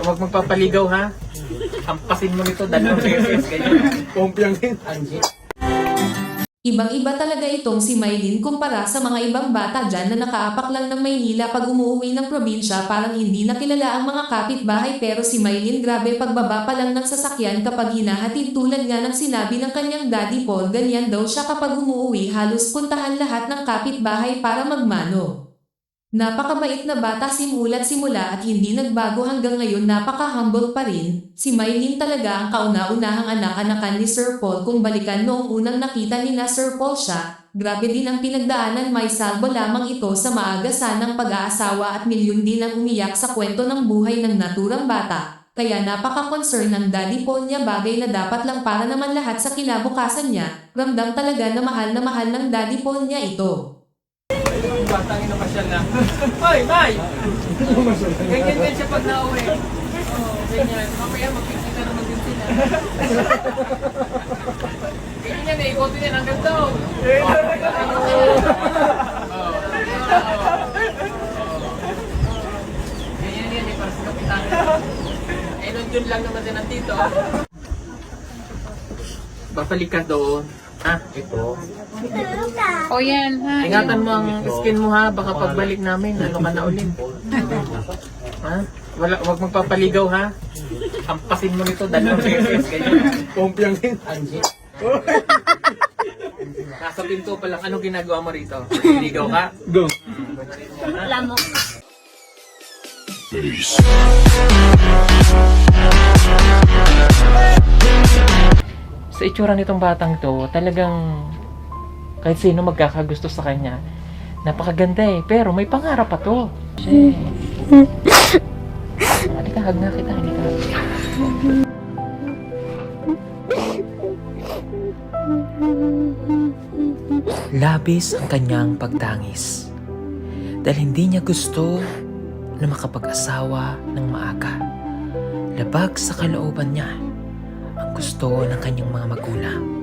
Huwag magpapaligaw ha. Hampasin mo nito 2 beses. Ganyan. Pompiang din. Ibang-iba talaga itong si Maylin kumpara sa mga ibang bata dyan na nakaapak lang ng Maynila pag umuwi ng probinsya, parang hindi na kilala ang mga kapitbahay, pero si Maylin grabe pagbaba pa lang ng sasakyan kapag hinahatid, tulad nga ng sinabi ng kanyang daddy Paul, ganyan daw siya kapag umuwi, halos puntahan lahat ng kapitbahay para magmano. Napakabait na bata simula't simula at hindi nagbago hanggang ngayon, napaka-humble pa rin. Si Maylin talaga ang kauna-unahang anak-anakan ni Sir Paul. Kung balikan noong unang nakita ni na Sir Paul siya, grabe din ang pinagdaanan, may salbo lamang ito sa maaga sanang pag-aasawa at milyon din ang umiyak sa kwento ng buhay ng naturang bata. Kaya napaka-concern ng daddy Paul niya, bagay na dapat lang para naman lahat sa kinabukasan niya. Ramdam talaga na mahal ng daddy Paul niya ito. Batang ina masyal na. Hoy, May! Ganyan din siya pag nauwi. Oo, ganyan. Mamaya magkikita naman din sila. Ganyan eh, ikotin niya ng ganda. Ganyan yan eh, para sa kapitan. Eh, nun lang naman din nandito. Babalik ka doon. Ito. O yan, ha? Ingatan mo ang skin mo ha, baka pagbalik namin, ano ka na ulit. Ha? Wag magpapaligaw ha. Hampasin mo nito 2 beses, ganyan. Pompiang din. Nasa pinto pa lang, ano ginagawa mo rito? Ligaw ka? Go. Lamo. Sa itsura nitong batang to, talagang kahit sino magkakagusto sa kanya. Napakaganda eh, pero may pangarap pa to. Halika, hag na kita, halika. Labis ang kanyang pagtangis dahil hindi niya gusto na makapag-asawa ng maaga. Labag sa kalooban niya ang gusto ng kanyang mga magulang.